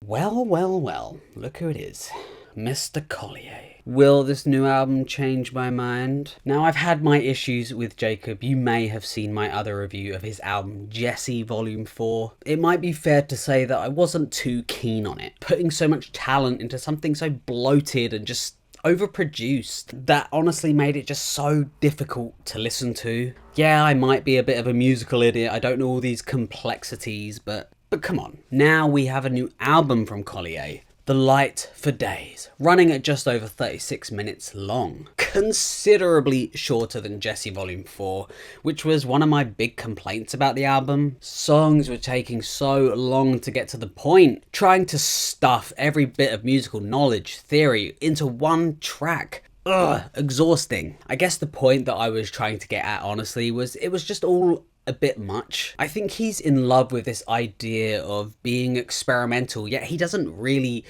Well, well, well, look who it is. Mr. Collier. Will this new album change my mind? Now, I've had my issues with Jacob. You may have seen my other review of his album Djesse Volume 4. It might be fair to say that I wasn't too keen on it. Putting so much talent into something so bloated and just overproduced, that honestly made it just so difficult to listen to. Yeah, I might be a bit of a musical idiot. I don't know all these complexities, but come on. Now we have a new album from Collier. The Light for Days, running at just over 36 minutes long. Considerably shorter than Djesse Volume 4, which was one of my big complaints about the album. Songs were taking so long to get to the point, trying to stuff every bit of musical knowledge, theory, into one track. Ugh, exhausting. I guess the point that I was trying to get at, honestly, was it was just all a bit much. I think he's in love with this idea of being experimental, yet he doesn't really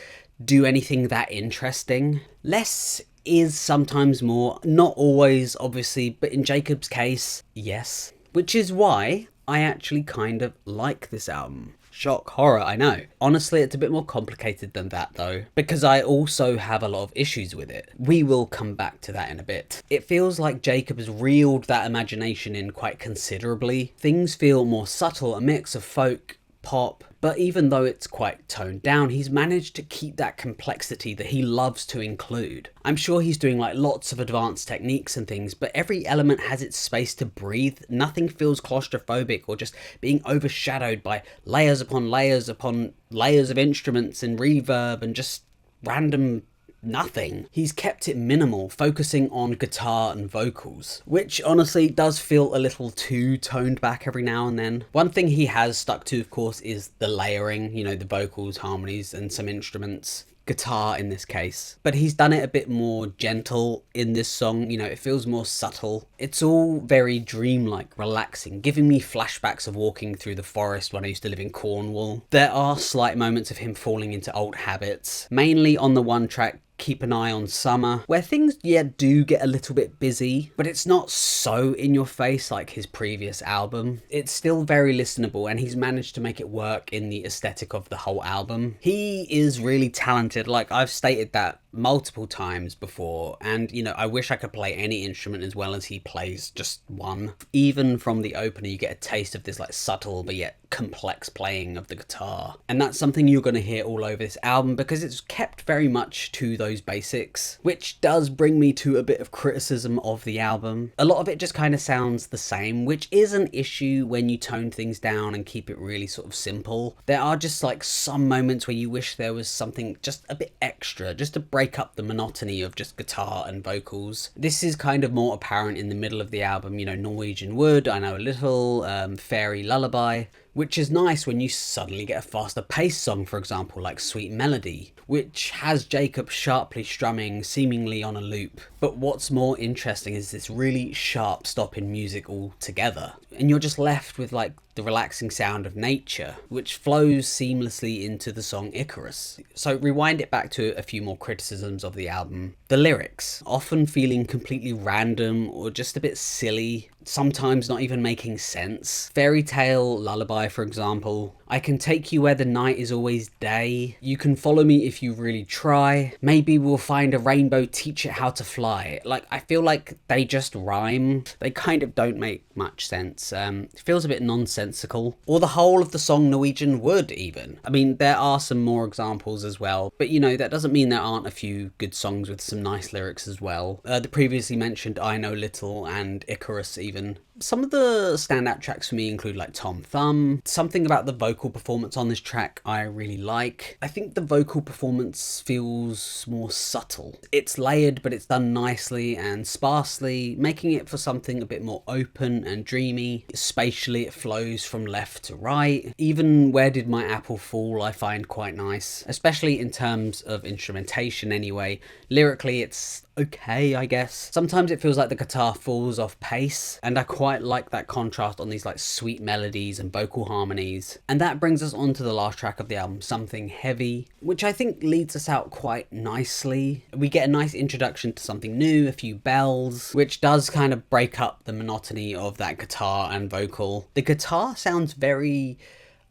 do anything that interesting. Less is sometimes more, not always, obviously, but in Jacob's case, yes. Which is why I actually kind of like this album. Shock, horror, I know. Honestly, it's a bit more complicated than that though, because I also have a lot of issues with it. We will come back to that in a bit. It feels like Jacob has reeled that imagination in quite considerably. Things feel more subtle, a mix of folk, pop, but even though it's quite toned down, he's managed to keep that complexity that he loves to include. I'm sure he's doing like lots of advanced techniques and things, but every element has its space to breathe. Nothing feels claustrophobic or just being overshadowed by layers upon layers upon layers of instruments and reverb and just random nothing. He's kept it minimal, focusing on guitar and vocals, which honestly does feel a little too toned back every now and then. One thing he has stuck to, of course, is the layering, you know, the vocals, harmonies, and some instruments. Guitar in this case, but he's done it a bit more gentle in this song. You know, it feels more subtle. It's all very dreamlike, relaxing, giving me flashbacks of walking through the forest when I used to live in Cornwall. There are slight moments of him falling into old habits, mainly on the one track Keep an Eye on Summer, where things, do get a little bit busy, but it's not so in your face like his previous album. It's still very listenable, and he's managed to make it work in the aesthetic of the whole album. He is really talented, like I've stated that multiple times before, and you know, I wish I could play any instrument as well as he plays just one. Even from the opener, you get a taste of this like subtle but yet complex playing of the guitar, and that's something you're going to hear all over this album because it's kept very much to those basics, which does bring me to a bit of criticism of the album. A lot of it just kind of sounds the same, which is an issue when you tone things down and keep it really sort of simple. There are just like some moments where you wish there was something just a bit extra, just to break up the monotony of just guitar and vocals. This is kind of more apparent in the middle of the album, you know, Norwegian Wood, I Know a Little, Fairy Lullaby, which is nice when you suddenly get a faster paced song, for example, like Sweet Melody, which has Jacob sharply strumming seemingly on a loop. But what's more interesting is this really sharp stop in music altogether, and you're just left with like the relaxing sound of nature, which flows seamlessly into the song Icarus. So rewind it back to a few more criticisms of the album. The lyrics, often feeling completely random or just a bit silly, sometimes not even making sense. Fairytale Lullaby, for example. I can take you where the night is always day. You can follow me if you really try. Maybe we'll find a rainbow, teach it how to fly. Like, I feel like they just rhyme. They kind of don't make much sense. It feels a bit nonsensical. Or the whole of the song Norwegian Wood, even. I mean, there are some more examples as well, but you know, that doesn't mean there aren't a few good songs with some nice lyrics as well. The previously mentioned I Know Little and Icarus even. Some of the standout tracks for me include like Thom Thumb. Something about the vocal performance on this track I really like. I think the vocal performance feels more subtle. It's layered, but it's done nicely and sparsely, making it for something a bit more open and dreamy. Spatially, it flows from left to right. Even Where Did My Apple Fall I find quite nice, especially in terms of instrumentation anyway. Lyrically, it's okay, I guess. Sometimes it feels like the guitar falls off pace, and I quite like that contrast on these like sweet melodies and vocal harmonies. And that brings us on to the last track of the album, Something Heavy, which I think leads us out quite nicely. We get a nice introduction to something new, a few bells, which does kind of break up the monotony of that guitar and vocal. The guitar sounds very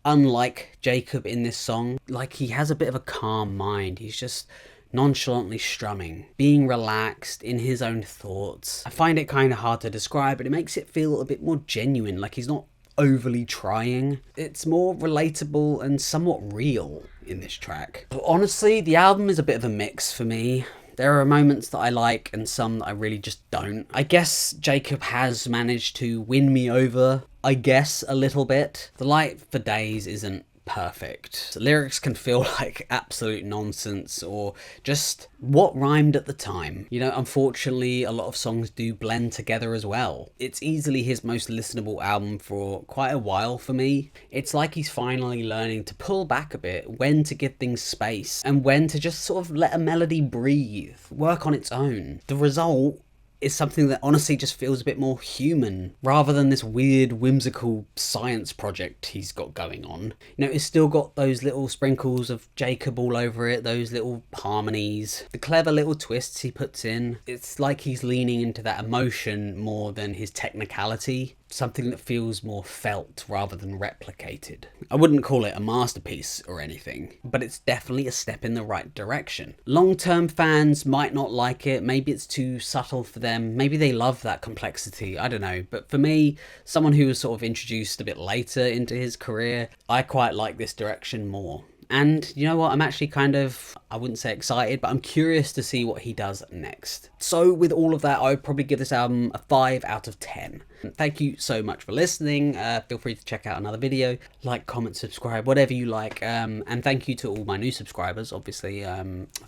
unlike Jacob in this song. Like, he has a bit of a calm mind. He's just nonchalantly strumming, being relaxed in his own thoughts. I find it kind of hard to describe, but it makes it feel a bit more genuine, like he's not overly trying. It's more relatable and somewhat real in this track. But honestly, the album is a bit of a mix for me. There are moments that I like and some that I really just don't. I guess Jacob has managed to win me over, I guess, a little bit. The Light for Days isn't perfect. The lyrics can feel like absolute nonsense or just what rhymed at the time. You know, unfortunately, a lot of songs do blend together as well. It's easily his most listenable album for quite a while for me. It's like he's finally learning to pull back a bit, when to give things space, and when to just sort of let a melody breathe, work on its own. The result is something that honestly just feels a bit more human, rather than this weird whimsical science project he's got going on. You know, it's still got those little sprinkles of Jacob all over it, those little harmonies, the clever little twists he puts in. It's like he's leaning into that emotion more than his technicality. Something that feels more felt rather than replicated. I wouldn't call it a masterpiece or anything, but it's definitely a step in the right direction. Long-term fans might not like it, maybe it's too subtle for them, maybe they love that complexity, I don't know. But for me, someone who was sort of introduced a bit later into his career, I quite like this direction more. And you know what, I'm actually kind of, I wouldn't say excited, but I'm curious to see what he does next. So with all of that, I would probably give this album a 5 out of 10. Thank you so much for listening. Feel free to check out another video, like, comment, subscribe, whatever you like. And thank you to all my new subscribers, obviously.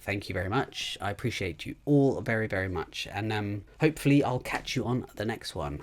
Thank you very much. I appreciate you all very, very much. And hopefully I'll catch you on the next one.